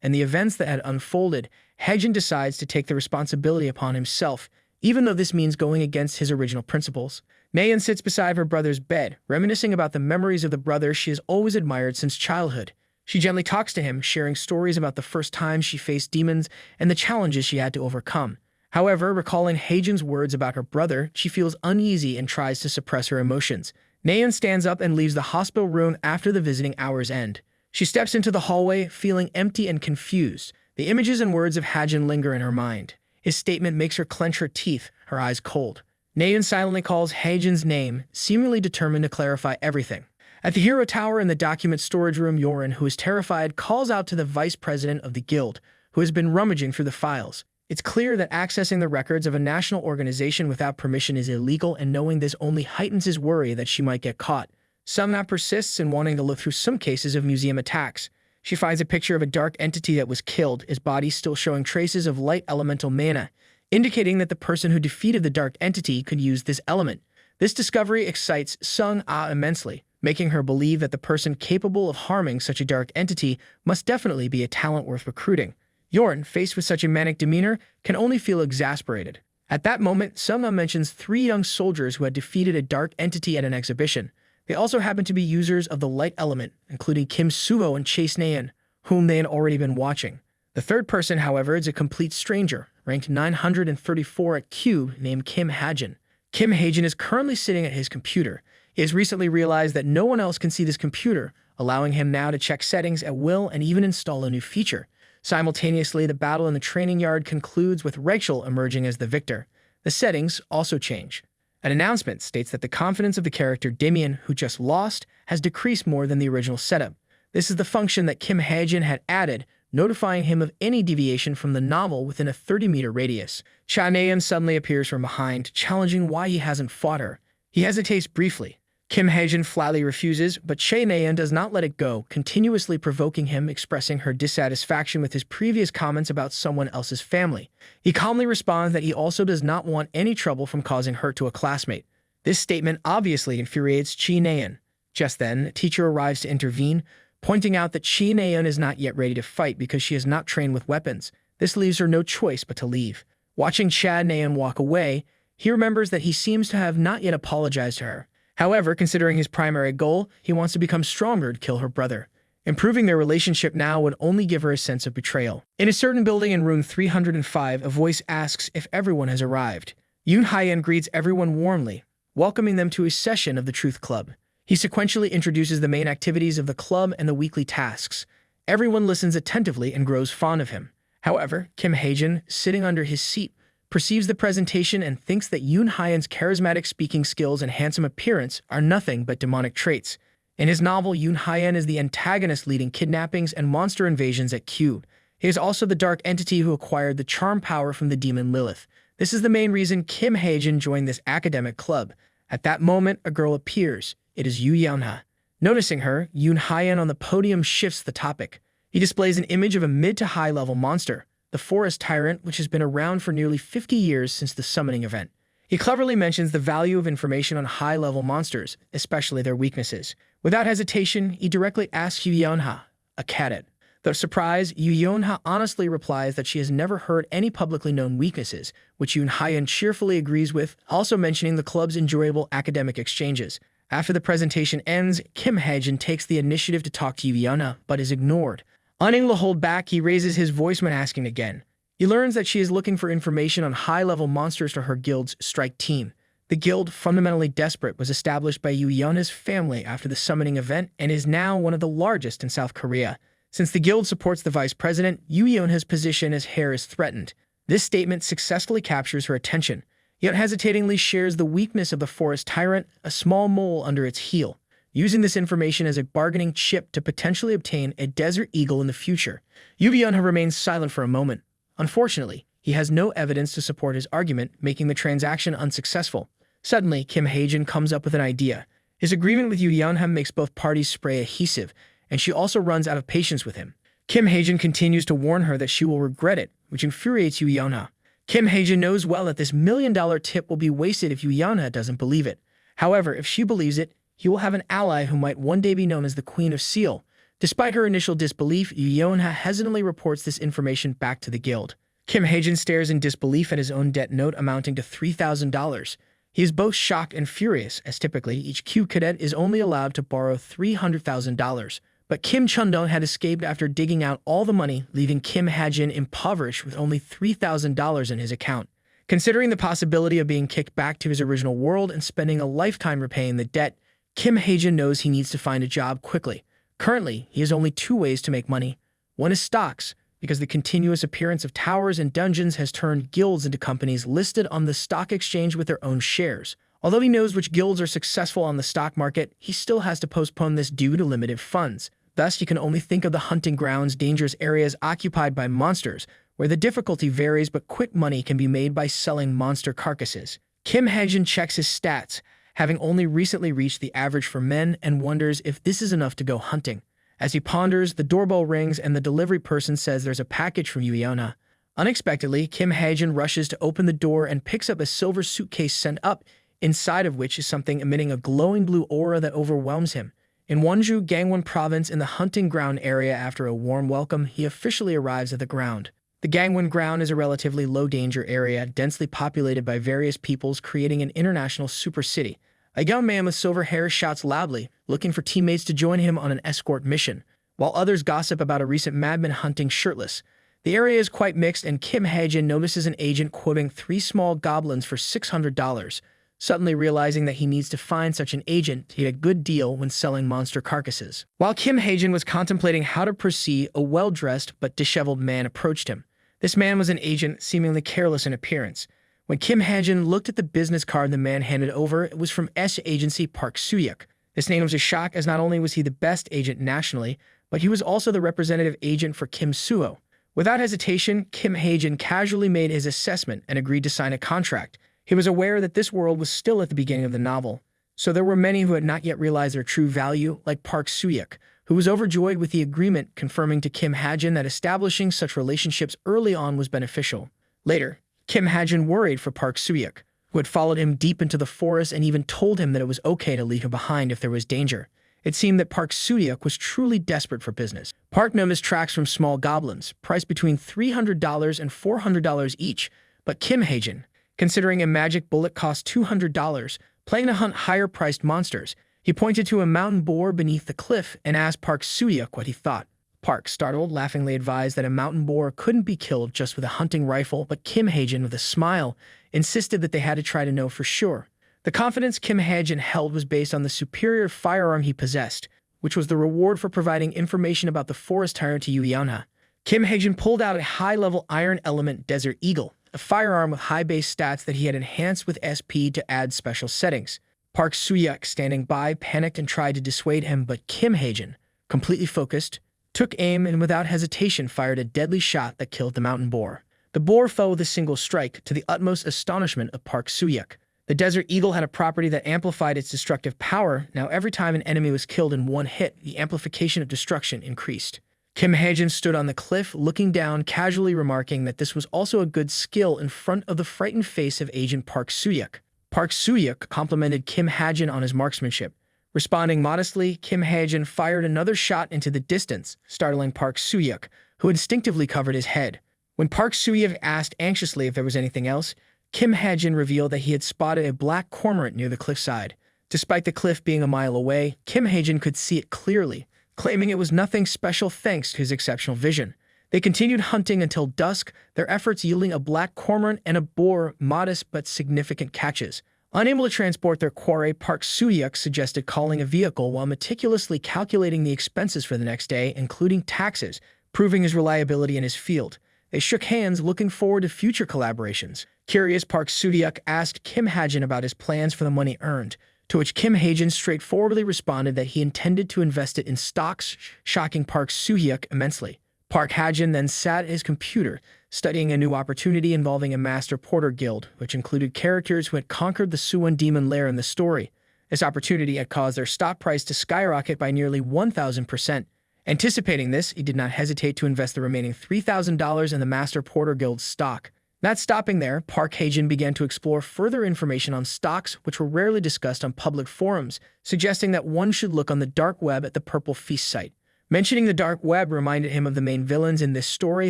S1: and the events that had unfolded, Haejin decides to take the responsibility upon himself, even though this means going against his original principles. Nayeon sits beside her brother's bed, reminiscing about the memories of the brother she has always admired since childhood. She gently talks to him, sharing stories about the first time she faced demons and the challenges she had to overcome. However, recalling Haejin's words about her brother, she feels uneasy and tries to suppress her emotions. Nayeon stands up and leaves the hospital room after the visiting hours end. She steps into the hallway, feeling empty and confused. The images and words of Haejin linger in her mind. His statement makes her clench her teeth, her eyes cold. Nayeon silently calls Haejin's name, seemingly determined to clarify everything. At the Hero Tower in the document storage room, Yoren, who is terrified, calls out to the vice president of the guild, who has been rummaging through the files. It's clear that accessing the records of a national organization without permission is illegal, and knowing this only heightens his worry that she might get caught. Sumna persists in wanting to look through some cases of museum attacks. She finds a picture of a dark entity that was killed, his body still showing traces of light elemental mana, indicating that the person who defeated the dark entity could use this element. This discovery excites Sung-ah immensely, making her believe that the person capable of harming such a dark entity must definitely be a talent worth recruiting. Yoren, faced with such a manic demeanor, can only feel exasperated. At that moment, Sung-ah mentions 3 young soldiers who had defeated a dark entity at an exhibition. They also happen to be users of the light element, including Kim Suho and Chase Nayeon, whom they had already been watching. The third person, however, is a complete stranger, ranked 934 at Q, named Kim Haejin. Kim Haejin is currently sitting at his computer. He has recently realized that no one else can see this computer, allowing him now to check settings at will and even install a new feature. Simultaneously, the battle in the training yard concludes with Rachel emerging as the victor. The settings also change. An announcement states that the confidence of the character Dimian, who just lost, has decreased more than the original setup. This is the function that Kim Haejin had added, notifying him of any deviation from the novel within a 30-meter radius. Cha Nayeon suddenly appears from behind, challenging why he hasn't fought her. He hesitates briefly. Kim Haejin flatly refuses, but Che Nayeon does not let it go, continuously provoking him, expressing her dissatisfaction with his previous comments about someone else's family. He calmly responds that he also does not want any trouble from causing hurt to a classmate. This statement obviously infuriates Che Nayeon. Just then, a teacher arrives to intervene, pointing out that Che Nayeon is not yet ready to fight because she has not trained with weapons. This leaves her no choice but to leave. Watching Chad Nayeon walk away, he remembers that he seems to have not yet apologized to her. However, considering his primary goal, he wants to become stronger to kill her brother. Improving their relationship now would only give her a sense of betrayal. In a certain building in room 305, a voice asks if everyone has arrived. Yoon Hyeon greets everyone warmly, welcoming them to a session of the Truth Club. He sequentially introduces the main activities of the club and the weekly tasks. Everyone listens attentively and grows fond of him. However, Kim Haejin, sitting under his seat, perceives the presentation and thinks that Yoon Hyeon's charismatic speaking skills and handsome appearance are nothing but demonic traits. In his novel, Yoon Hyeon is the antagonist leading kidnappings and monster invasions at Q. He is also the dark entity who acquired the charm power from the demon Lilith. This is the main reason Kim Haejin joined this academic club. At that moment, a girl appears. It is Yu Yeonha. Noticing her, Yoon Hyeon on the podium shifts the topic. He displays an image of a mid to high level monster, the Forest Tyrant, which has been around for nearly 50 years since the summoning event. He cleverly mentions the value of information on high-level monsters, especially their weaknesses. Without hesitation, he directly asks Yu Yeonha, a cadet. Though surprised, Yu Yeonha honestly replies that she has never heard any publicly known weaknesses, which Yoon Hyeon cheerfully agrees with, also mentioning the club's enjoyable academic exchanges. After the presentation ends, Kim Haejin takes the initiative to talk to Yu Yeonha, but is ignored. Unable to hold back, he raises his voice when asking again. He learns that she is looking for information on high-level monsters to her guild's strike team. The guild, fundamentally desperate, was established by Yu Yeonha's family after the summoning event and is now one of the largest in South Korea. Since the guild supports the vice president, Yu Yeonha's position as heir is threatened. This statement successfully captures her attention, yet hesitatingly shares the weakness of the Forest Tyrant, a small mole under its heel, using this information as a bargaining chip to potentially obtain a Desert Eagle in the future. Yu Yeonha remains silent for a moment. Unfortunately, he has no evidence to support his argument, making the transaction unsuccessful. Suddenly, Kim Haejin comes up with an idea. His agreement with Yoo Yeon-ha makes both parties spray adhesive, and she also runs out of patience with him. Kim Hae-jin continues to warn her that she will regret it, which infuriates Yoo Yeon-ha. Kim Hae-jin knows well that this $1,000,000 tip will be wasted if Yoo Yeon-ha doesn't believe it. However, if she believes it, he will have an ally who might one day be known as the Queen of Seal. Despite her initial disbelief, Yoo Yeon-ha hesitantly reports this information back to the guild. Kim Hae-jin stares in disbelief at his own debt note amounting to $3,000. He is both shocked and furious, as typically each Q cadet is only allowed to borrow $300,000. But Kim Chun-dong had escaped after digging out all the money, leaving Kim Hae-jin impoverished with only $3,000 in his account. Considering the possibility of being kicked back to his original world and spending a lifetime repaying the debt, Kim Hae-jin knows he needs to find a job quickly. Currently, he has only two ways to make money. One is stocks, because the continuous appearance of towers and dungeons has turned guilds into companies listed on the stock exchange with their own shares. Although he knows which guilds are successful on the stock market, he still has to postpone this due to limited funds. Thus, he can only think of the hunting grounds, dangerous areas occupied by monsters, where the difficulty varies but quick money can be made by selling monster carcasses. Kim Hae-jin checks his stats, having only recently reached the average for men, and wonders if this is enough to go hunting. As he ponders, the doorbell rings and the delivery person says there's a package from Yoo Yeon-ha. Unexpectedly, Kim Hae-jin rushes to open the door and picks up a silver suitcase sent up, inside of which is something emitting a glowing blue aura that overwhelms him. In Wonju, Gangwon Province, in the hunting ground area, after a warm welcome, he officially arrives at the ground. The Gangwon ground is a relatively low-danger area, densely populated by various peoples, creating an international super city. A young man with silver hair shouts loudly, looking for teammates to join him on an escort mission, while others gossip about a recent madman hunting shirtless. The area is quite mixed, and Kim Hae-jin notices an agent quoting 3 small goblins for $600. Suddenly realizing that he needs to find such an agent to get a good deal when selling monster carcasses. While Kim Hae-jin was contemplating how to proceed, a well-dressed but disheveled man approached him. This man was an agent, seemingly careless in appearance. When Kim Hae-jin looked at the business card the man handed over, it was from S Agency Park Soo-hyuk. This name was a shock, as not only was he the best agent nationally, but he was also the representative agent for Kim Soo-ho. Without hesitation, Kim Hae-jin casually made his assessment and agreed to sign a contract. He was aware that this world was still at the beginning of the novel, so there were many who had not yet realized their true value, like Park Soo-hyuk, who was overjoyed with the agreement, confirming to Kim Hae-jin that establishing such relationships early on was beneficial. Later, Kim Hae-jin worried for Park Soo-hyuk, who had followed him deep into the forest and even told him that it was okay to leave him behind if there was danger. It seemed that Park Soo-hyuk was truly desperate for business. Park noticed tracks from small goblins, priced between $300 and $400 each, but Kim Hae-jin, considering a magic bullet cost $200, planning to hunt higher-priced monsters, he pointed to a mountain boar beneath the cliff and asked Park Soo-hyuk what he thought. Park, startled, laughingly advised that a mountain boar couldn't be killed just with a hunting rifle, but Kim Hae-jin, with a smile, insisted that they had to try to know for sure. The confidence Kim Hae-jin held was based on the superior firearm he possessed, which was the reward for providing information about the forest tyrant to Yoo Yeon-ha. Kim Hae-jin pulled out a high-level iron element Desert Eagle, a firearm with high base stats that he had enhanced with SP to add special settings. Park Soo-hyuk, standing by, panicked and tried to dissuade him, but Kim Hae-jin, completely focused, took aim and without hesitation fired a deadly shot that killed the mountain boar. The boar fell with a single strike, to the utmost astonishment of Park Soo-hyuk. The Desert Eagle had a property that amplified its destructive power. Now every time an enemy was killed in one hit, the amplification of destruction increased. Kim Hae-jin stood on the cliff, looking down, casually remarking that this was also a good skill in front of the frightened face of Agent Park Soo-hyuk. Park Soo-hyuk complimented Kim Hae-jin on his marksmanship. Responding modestly, Kim Hae-jin fired another shot into the distance, startling Park Soo-hyuk, who instinctively covered his head. When Park Soo-hyuk asked anxiously if there was anything else, Kim Hae-jin revealed that he had spotted a black cormorant near the cliffside. Despite the cliff being a mile away, Kim Hae-jin could see it clearly, claiming it was nothing special thanks to his exceptional vision. They continued hunting until dusk, their efforts yielding a black cormorant and a boar, modest but significant catches. Unable to transport their quarry, Park Soo-hyuk suggested calling a vehicle while meticulously calculating the expenses for the next day, including taxes, proving his reliability in his field. They shook hands, looking forward to future collaborations. Curious, Park Soo-hyuk asked Kim Hae-jin about his plans for the money earned, to which Kim Hae-jin straightforwardly responded that he intended to invest it in stocks, shocking Park Soo-hyuk immensely. Park Hae-jin then sat at his computer, studying a new opportunity involving a Master Porter Guild, which included characters who had conquered the Suwon Demon Lair in the story. This opportunity had caused their stock price to skyrocket by nearly 1,000%. Anticipating this, he did not hesitate to invest the remaining $3,000 in the Master Porter Guild's stock. Not stopping there, Park Hae-jin began to explore further information on stocks which were rarely discussed on public forums, suggesting that one should look on the dark web at the Purple Feast site. Mentioning the dark web reminded him of the main villains in this story,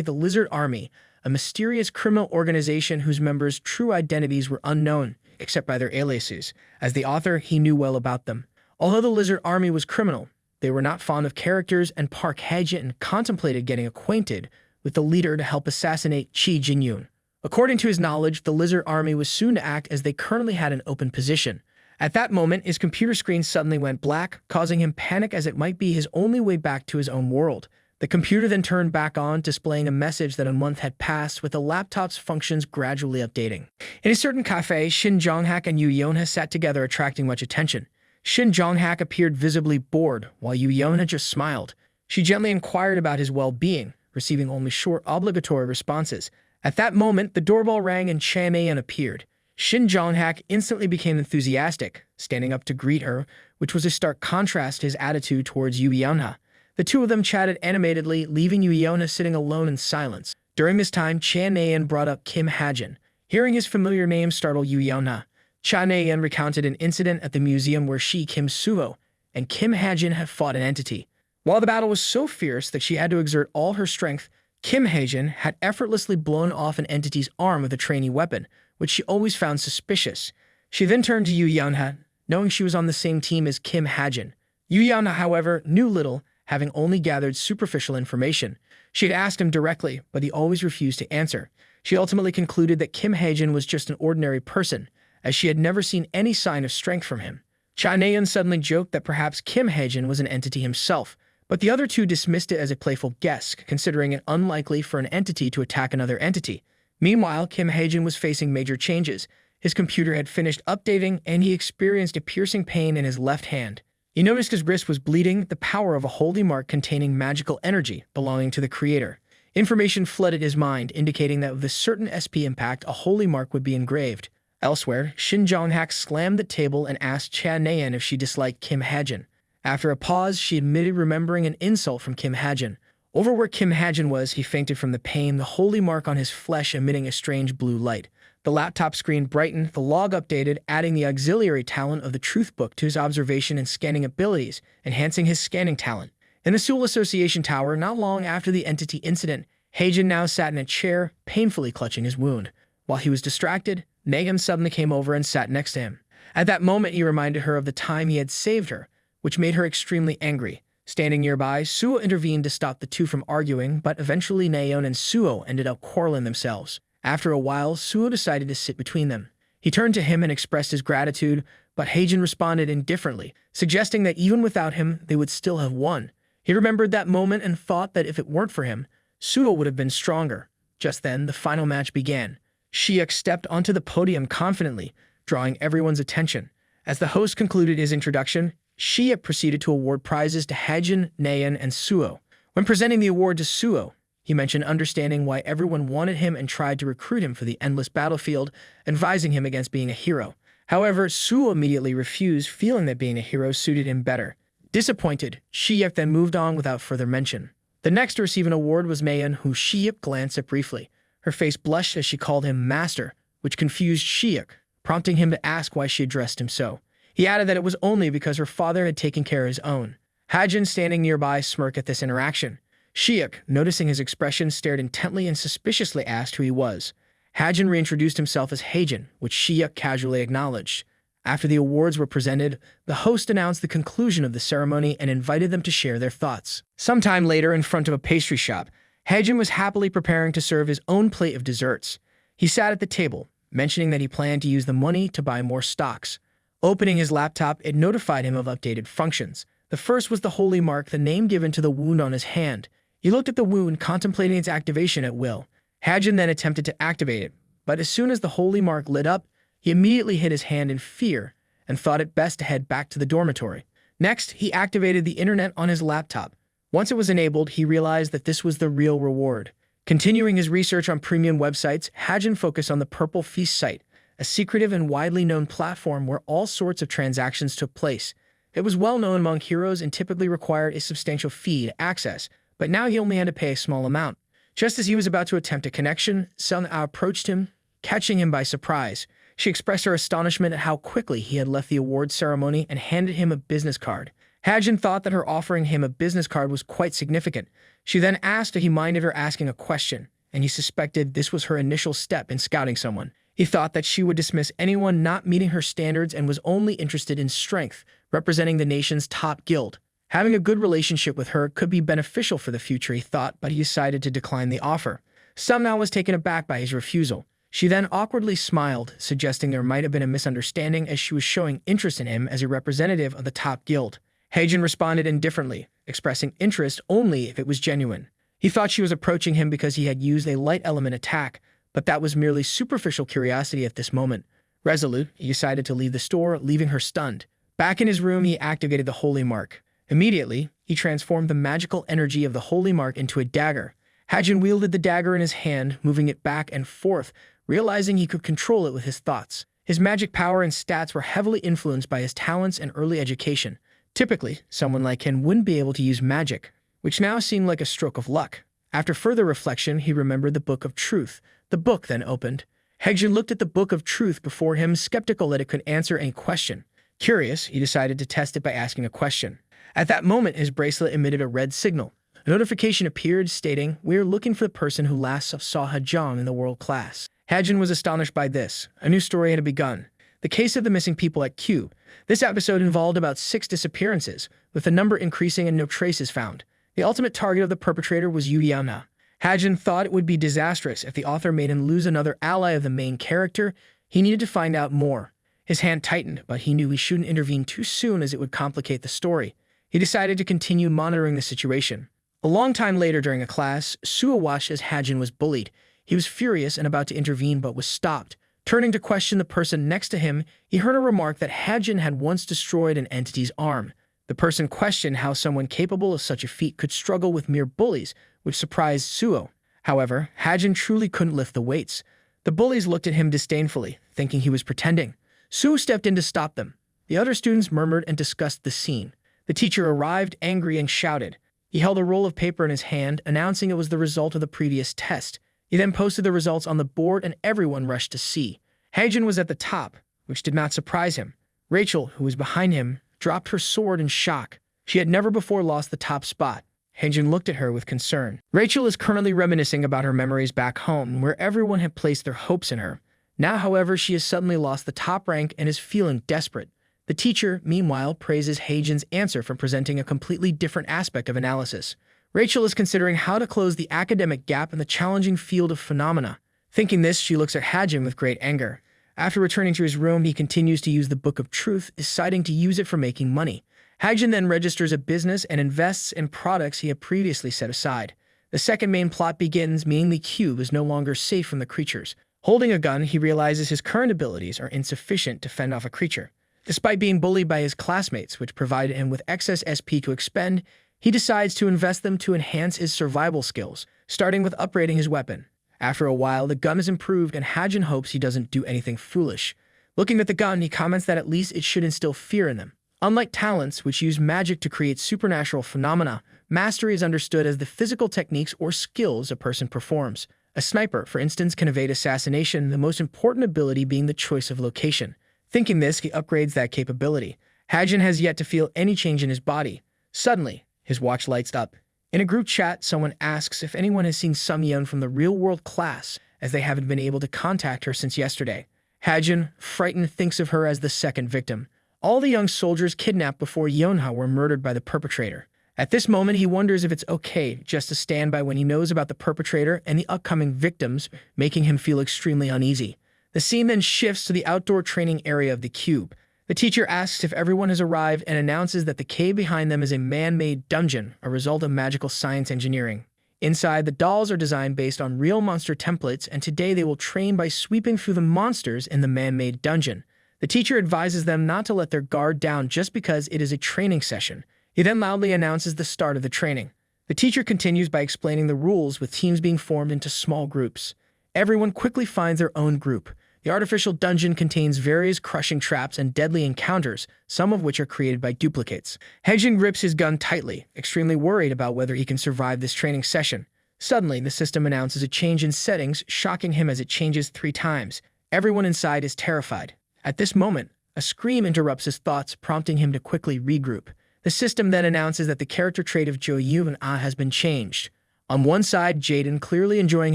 S1: the Lizard Army, a mysterious criminal organization whose members' true identities were unknown, except by their aliases. As the author, he knew well about them. Although the Lizard Army was criminal, they were not fond of characters, and Park Hae-jin contemplated getting acquainted with the leader to help assassinate Chi Jin-yoon. According to his knowledge, the Lizard Army was soon to act as they currently had an open position. At that moment, his computer screen suddenly went black, causing him panic as it might be his only way back to his own world. The computer then turned back on, displaying a message that a month had passed, with the laptop's functions gradually updating. In a certain cafe, Shin Jong-hak and Yoo Yeon-ha sat together, attracting much attention. Shin Jong-hak appeared visibly bored, while Yoo Yeon-ha just smiled. She gently inquired about his well-being, receiving only short, obligatory responses. At that moment, the doorbell rang and Cha Na-yeon appeared. Shin Jong-hak instantly became enthusiastic, standing up to greet her, which was a stark contrast to his attitude towards Yoo Yeon-ha. The two of them chatted animatedly, leaving Yoo Yeon-ha sitting alone in silence. During this time, Cha Na-yeon brought up Kim Hae-jin. Hearing his familiar name startled Yoo Yeon-ha. Cha Na-yeon recounted an incident at the museum where she, Kim Soo-ho, and Kim Hae-jin had fought an entity. While the battle was so fierce that she had to exert all her strength, Kim Hae-jin had effortlessly blown off an entity's arm with a trainee weapon, which she always found suspicious. She then turned to Yoo Yeon-ha, knowing she was on the same team as Kim Hae-jin. Yoo Yeon-ha, however, knew little, having only gathered superficial information. She had asked him directly, but he always refused to answer. She ultimately concluded that Kim Hae-jin was just an ordinary person, as she had never seen any sign of strength from him. Cha Na-yeon suddenly joked that perhaps Kim Hae-jin was an entity himself, but the other two dismissed it as a playful guess, considering it unlikely for an entity to attack another entity. Meanwhile, Kim Hae-jin was facing major changes. His computer had finished updating, and he experienced a piercing pain in his left hand. He noticed his wrist was bleeding, the power of a holy mark containing magical energy belonging to the creator. Information flooded his mind, indicating that with a certain SP impact, a holy mark would be engraved. Elsewhere, Shin Jong-hak slammed the table and asked Cha Na-yeon if she disliked Kim Hae-jin. After a pause, she admitted remembering an insult from Kim Hae-jin. Over where Kim Hae-jin was, he fainted from the pain, the holy mark on his flesh emitting a strange blue light. The laptop screen brightened, the log updated, adding the auxiliary talent of the Truth Book to his observation and scanning abilities, enhancing his scanning talent. In the Seoul Association Tower, not long after the entity incident, Hae-jin now sat in a chair, painfully clutching his wound. While he was distracted, Na-yeon suddenly came over and sat next to him. At that moment, he reminded her of the time he had saved her, which made her extremely angry. Standing nearby, Suho intervened to stop the two from arguing, but eventually Na-yeon and Suho ended up quarreling themselves. After a while, Suho decided to sit between them. He turned to him and expressed his gratitude, but Hae-jin responded indifferently, suggesting that even without him, they would still have won. He remembered that moment and thought that if it weren't for him, Suho would have been stronger. Just then, the final match began. Shiuk stepped onto the podium confidently, drawing everyone's attention. As the host concluded his introduction, Shiuk proceeded to award prizes to Hae-jin, Na-yeon, and Suho. When presenting the award to Suho, he mentioned understanding why everyone wanted him and tried to recruit him for the endless battlefield, advising him against being a hero. However, Suho immediately refused, feeling that being a hero suited him better. Disappointed, Shiuk then moved on without further mention. The next to receive an award was Na-yeon, who Shiuk glanced at briefly. Her face blushed as she called him master, which confused Shiuk, prompting him to ask why she addressed him so. He added that it was only because her father had taken care of his own. Hae-jin, standing nearby, smirked at this interaction. Shiuk, noticing his expression, stared intently and suspiciously asked who he was. Hae-jin reintroduced himself as Hae-jin, which Shiuk casually acknowledged. After the awards were presented, the host announced the conclusion of the ceremony and invited them to share their thoughts. Sometime later, in front of a pastry shop, Hae-jin was happily preparing to serve his own plate of desserts. He sat at the table, mentioning that he planned to use the money to buy more stocks. Opening his laptop, it notified him of updated functions. The first was the holy mark, the name given to the wound on his hand. He looked at the wound, contemplating its activation at will. Hae-jin then attempted to activate it, but as soon as the holy mark lit up, he immediately hid his hand in fear and thought it best to head back to the dormitory. Next, he activated the internet on his laptop. Once it was enabled, he realized that this was the real reward. Continuing his research on premium websites, Hae-jin focused on the Purple Feast site. a secretive and widely known platform where all sorts of transactions took place. It was well known among heroes and typically required a substantial fee to access, but now he only had to pay a small amount. Just as he was about to attempt a connection, Sun Ao approached him, catching him by surprise. She expressed her astonishment at how quickly he had left the award ceremony and handed him a business card. Hajin thought that her offering him a business card was quite significant. She then asked if he minded her asking a question, and he suspected this was her initial step in scouting someone. He thought that she would dismiss anyone not meeting her standards and was only interested in strength, representing the nation's top guild. Having a good relationship with her could be beneficial for the future, he thought, but he decided to decline the offer. Sun Ao was taken aback by his refusal. She then awkwardly smiled, suggesting there might have been a misunderstanding as she was showing interest in him as a representative of the top guild. Hajin responded indifferently, expressing interest only if it was genuine. He thought she was approaching him because he had used a light element attack, but that was merely superficial curiosity at this moment. Resolute, he decided to leave the store, leaving her stunned. Back in his room, he activated the Holy Mark. Immediately, he transformed the magical energy of the Holy Mark into a dagger. Hajin wielded the dagger in his hand, moving it back and forth, realizing he could control it with his thoughts. His magic power and stats were heavily influenced by his talents and early education. Typically, someone like him wouldn't be able to use magic, which now seemed like a stroke of luck. After further reflection, he remembered the Book of Truth. The book then opened. Hajin looked at the Book of Truth before him, skeptical that it could answer any question. Curious, he decided to test it by asking a question. At that moment, his bracelet emitted a red signal. A notification appeared stating, "We are looking for the person who last saw Hajong in the world class." Hajin was astonished by this. A new story had begun. The case of the missing people at Cube. This episode involved about 6 disappearances, with the number increasing and no traces found. The ultimate target of the perpetrator was Yu Yana. Hajin thought it would be disastrous if the author made him lose another ally of the main character. He needed to find out more. His hand tightened, but he knew he shouldn't intervene too soon as it would complicate the story. He decided to continue monitoring the situation. A long time later during a class, Suo watched as Hajin was bullied. He was furious and about to intervene but was stopped. Turning to question the person next to him, he heard a remark that Hajin had once destroyed an entity's arm. The person questioned how someone capable of such a feat could struggle with mere bullies, which surprised Suo. However, Hajin truly couldn't lift the weights. The bullies looked at him disdainfully, thinking he was pretending. Suo stepped in to stop them. The other students murmured and discussed the scene. The teacher arrived, angry, and shouted. He held a roll of paper in his hand, announcing it was the result of the previous test. He then posted the results on the board and everyone rushed to see. Hajin was at the top, which did not surprise him. Rachel, who was behind him, dropped her sword in shock. She had never before lost the top spot. Hajin looked at her with concern. Rachel is currently reminiscing about her memories back home, where everyone had placed their hopes in her. Now, however, she has suddenly lost the top rank and is feeling desperate. The teacher, meanwhile, praises Hajin's answer for presenting a completely different aspect of analysis. Rachel is considering how to close the academic gap in the challenging field of phenomena. Thinking this, she looks at Hajin with great anger. After returning to his room, he continues to use the Book of Truth, deciding to use it for making money. Hajin then registers a business and invests in products he had previously set aside. The second main plot begins, meaning the cube is no longer safe from the creatures. Holding a gun, he realizes his current abilities are insufficient to fend off a creature. Despite being bullied by his classmates, which provided him with excess SP to expend, he decides to invest them to enhance his survival skills, starting with upgrading his weapon. After a while, the gun is improved and Hajin hopes he doesn't do anything foolish. Looking at the gun, he comments that at least it should instill fear in them. Unlike talents, which use magic to create supernatural phenomena, mastery is understood as the physical techniques or skills a person performs. A sniper, for instance, can evade assassination, the most important ability being the choice of location. Thinking this, he upgrades that capability. Hajin has yet to feel any change in his body. Suddenly, his watch lights up. In a group chat, someone asks if anyone has seen Sung-yeon from the real-world class, as they haven't been able to contact her since yesterday. Hajin, frightened, thinks of her as the second victim. All the young soldiers kidnapped before Yeonha were murdered by the perpetrator. At this moment, he wonders if it's okay just to stand by when he knows about the perpetrator and the upcoming victims, making him feel extremely uneasy. The scene then shifts to the outdoor training area of the cube. The teacher asks if everyone has arrived and announces that the cave behind them is a man-made dungeon, a result of magical science engineering. Inside, the dolls are designed based on real monster templates, and today they will train by sweeping through the monsters in the man-made dungeon. The teacher advises them not to let their guard down just because it is a training session. He then loudly announces the start of the training. The teacher continues by explaining the rules, with teams being formed into small groups. Everyone quickly finds their own group. The artificial dungeon contains various crushing traps and deadly encounters, some of which are created by duplicates. Haejin grips his gun tightly, extremely worried about whether he can survive this training session. Suddenly, the system announces a change in settings, shocking him as it changes 3 times. Everyone inside is terrified. At this moment, a scream interrupts his thoughts, prompting him to quickly regroup. The system then announces that the character trait of Jo Yoon-ah has been changed. On one side, Jaden, clearly enjoying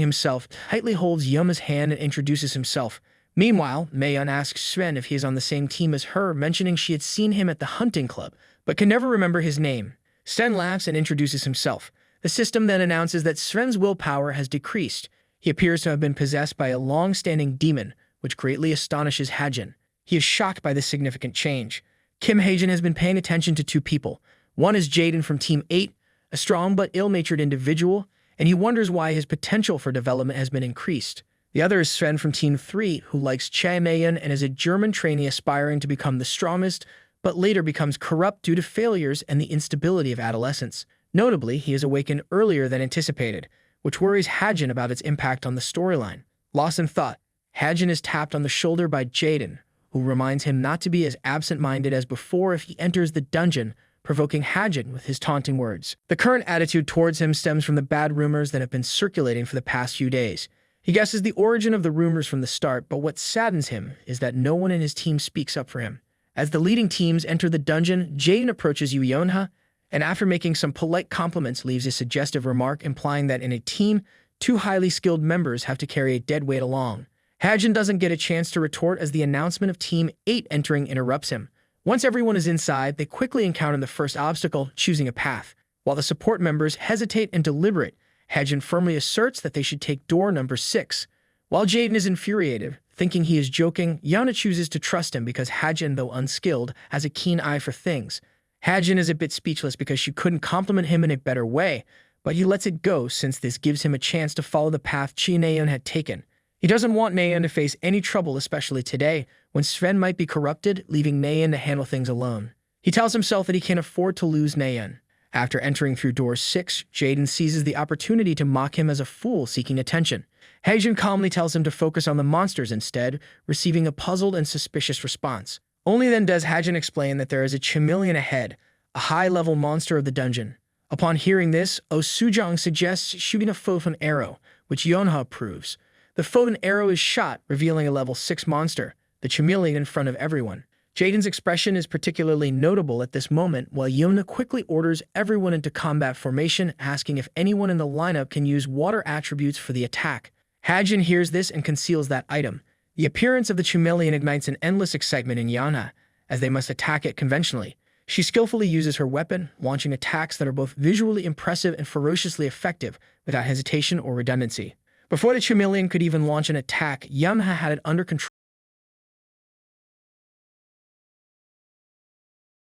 S1: himself, tightly holds Yuma's hand and introduces himself. Meanwhile, Mayeon asks Sven if he is on the same team as her, mentioning she had seen him at the hunting club, but can never remember his name. Sven laughs and introduces himself. The system then announces that Sven's willpower has decreased. He appears to have been possessed by a long-standing demon, which greatly astonishes Haejin. He is shocked by this significant change. Kim Haejin has been paying attention to 2 people. One is Jaden from Team 8, a strong but ill-natured individual, and he wonders why his potential for development has been increased. The other is Sven from Team 3, who likes Chae Mayeon and is a German trainee aspiring to become the strongest, but later becomes corrupt due to failures and the instability of adolescence. Notably, he is awakened earlier than anticipated, which worries Haejin about its impact on the storyline. Lost in thought, Haejin is tapped on the shoulder by Jaden, who reminds him not to be as absent-minded as before if he enters the dungeon, provoking Haejin with his taunting words. The current attitude towards him stems from the bad rumors that have been circulating for the past few days. He guesses the origin of the rumors from the start, but what saddens him is that no one in his team speaks up for him. As the leading teams enter the dungeon, Jaden approaches Yoo Yeon-ha, and after making some polite compliments leaves a suggestive remark implying that in a team, 2 highly skilled members have to carry a dead weight along. Haejin doesn't get a chance to retort as the announcement of Team 8 entering interrupts him. Once everyone is inside, they quickly encounter the first obstacle, choosing a path. While the support members hesitate and deliberate, Haejin firmly asserts that they should take door number 6. While Jaden is infuriated, thinking he is joking, Yana chooses to trust him because Haejin, though unskilled, has a keen eye for things. Haejin is a bit speechless because she couldn't compliment him in a better way, but he lets it go since this gives him a chance to follow the path Chi Nayeon had taken. He doesn't want Nayeon to face any trouble, especially today, when Sven might be corrupted, leaving Nayeon to handle things alone. He tells himself that he can't afford to lose Nayeon. After entering through door 6, Jaden seizes the opportunity to mock him as a fool seeking attention. Haejin calmly tells him to focus on the monsters instead, receiving a puzzled and suspicious response. Only then does Haejin explain that there is a chameleon ahead, a high-level monster of the dungeon. Upon hearing this, Oh Soo-jong suggests shooting a photon arrow, which Yeonha approves. The photon arrow is shot, revealing a level 6 monster, the chameleon, in front of everyone. Jaden's expression is particularly notable at this moment, while Yeonha quickly orders everyone into combat formation, asking if anyone in the lineup can use water attributes for the attack. Haejin hears this and conceals that item. The appearance of the chameleon ignites an endless excitement in Yeonha, as they must attack it conventionally. She skillfully uses her weapon, launching attacks that are both visually impressive and ferociously effective, without hesitation or redundancy. Before the chameleon could even launch an attack, Yeonha had it under control.